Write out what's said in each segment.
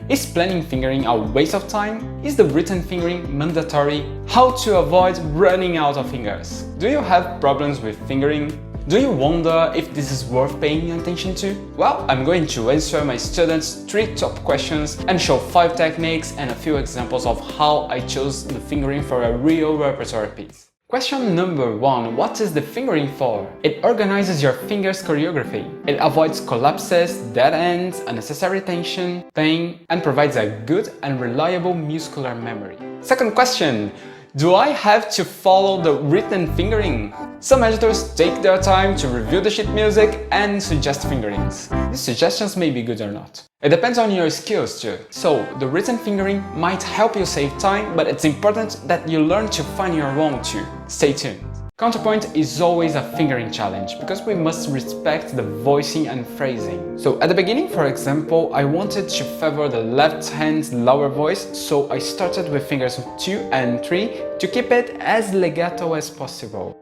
Is planning fingering a waste of time? Is the written fingering mandatory? How to avoid running out of fingers? Do you have problems with fingering? Do you wonder if this is worth paying attention to? Well, I'm going to answer my students' 3 top questions and show 5 techniques and a few examples of how I chose the fingering for a real repertoire piece. Question number 1. What is the fingering for? It organizes your fingers' choreography. It avoids collapses, dead ends, unnecessary tension, pain, and provides a good and reliable muscular memory. Second question. Do I have to follow the written fingering? Some editors take their time to review the sheet music and suggest fingerings. These suggestions may be good or not. It depends on your skills too. So, the written fingering might help you save time, but it's important that you learn to find your own too. Stay tuned. Counterpoint is always a fingering challenge because we must respect the voicing and phrasing. So at the beginning, for example, I wanted to favor the left hand's lower voice, so I started with fingers 2 and 3 to keep it as legato as possible.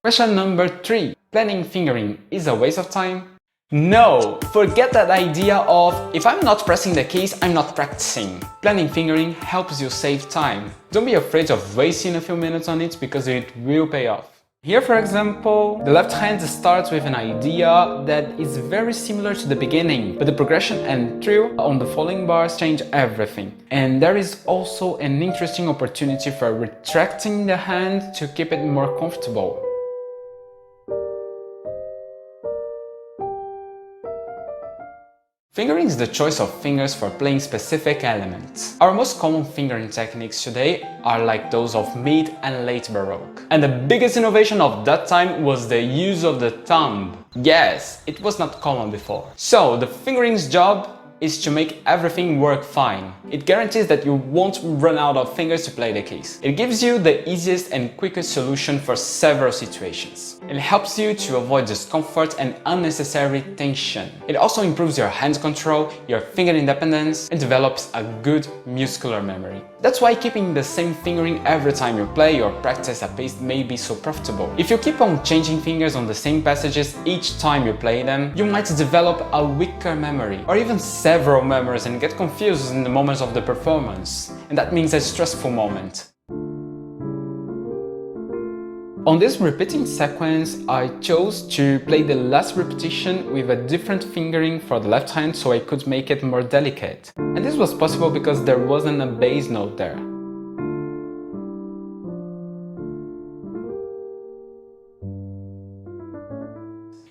Question number 3. Planning fingering is a waste of time? No! Forget that idea of if I'm not pressing the keys, I'm not practicing. Planning fingering helps you save time. Don't be afraid of wasting a few minutes on it because it will pay off. Here, for example, the left hand starts with an idea that is very similar to the beginning, but the progression and trill on the following bars change everything. And there is also an interesting opportunity for retracting the hand to keep it more comfortable. Fingering is the choice of fingers for playing specific elements. Our most common fingering techniques today are like those of mid and late Baroque. And the biggest innovation of that time was the use of the thumb. Yes, it was not common before. So, the fingering's job is to make everything work fine. It guarantees that you won't run out of fingers to play the keys. It gives you the easiest and quickest solution for several situations. It helps you to avoid discomfort and unnecessary tension. It also improves your hand control, your finger independence, and develops a good muscular memory. That's why keeping the same fingering every time you play or practice a piece may be so profitable. If you keep on changing fingers on the same passages each time you play them, you might develop a weaker memory, or even several memories and get confused in the moments of the performance. And that means a stressful moment. On this repeating sequence, I chose to play the last repetition with a different fingering for the left hand so I could make it more delicate. And this was possible because there wasn't a bass note there.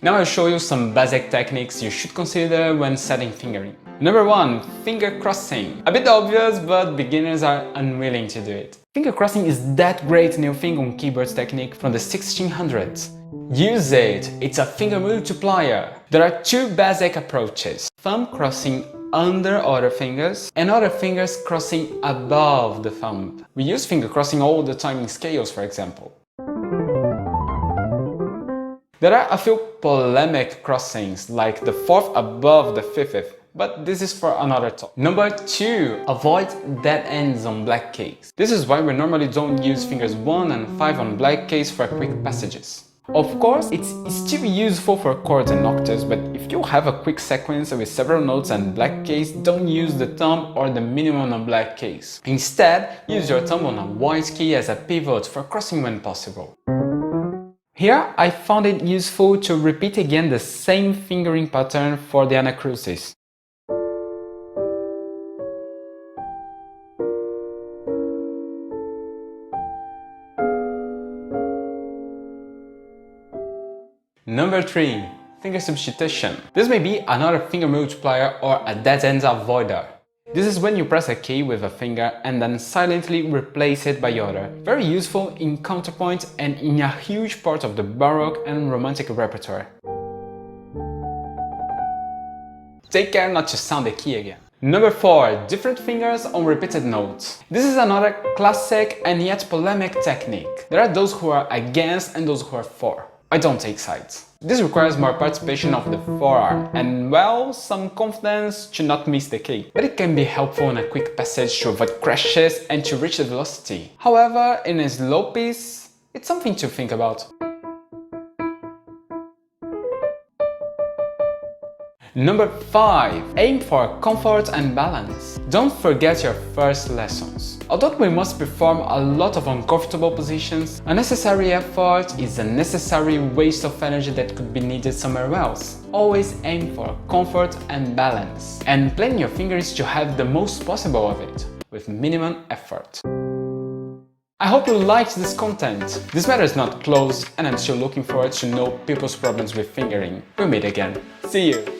Now I'll show you some basic techniques you should consider when setting fingering. Number 1. Finger crossing. A bit obvious, but beginners are unwilling to do it. Finger crossing is that great new thing on keyboards technique from the 1600s. Use it! It's a finger multiplier. There are 2 basic approaches. Thumb crossing under other fingers and other fingers crossing above the thumb. We use finger crossing all the time in scales, for example. There are a few polemic crossings, like the 4th above the 5th, but this is for another talk. Number 2. Avoid dead ends on black keys. This is why we normally don't use fingers 1 and 5 on black keys for quick passages. Of course, it's still useful for chords and octaves, but if you have a quick sequence with several notes and black keys, don't use the thumb or the minimum on black keys. Instead, use your thumb on a white key as a pivot for crossing when possible. Here, I found it useful to repeat again the same fingering pattern for the anacrusis. Number 3. Finger substitution. This may be another finger multiplier or a dead end avoider. This is when you press a key with a finger and then silently replace it by other. Very useful in counterpoint and in a huge part of the Baroque and Romantic repertoire. Take care not to sound the key again. Number 4. Different fingers on repeated notes. This is another classic and yet polemic technique. There are those who are against and those who are for. I don't take sides. This requires more participation of the forearm and, well, some confidence to not miss the key. But it can be helpful in a quick passage to avoid crashes and to reach the velocity. However, in a slow piece, it's something to think about. Number 5. Aim for comfort and balance. Don't forget your first lessons. Although we must perform a lot of uncomfortable positions, unnecessary effort is a necessary waste of energy that could be needed somewhere else. Always aim for comfort and balance, and plan your fingers to have the most possible of it, with minimum effort. I hope you liked this content. This matter is not closed, and I'm still looking forward to know people's problems with fingering. We'll meet again. See you!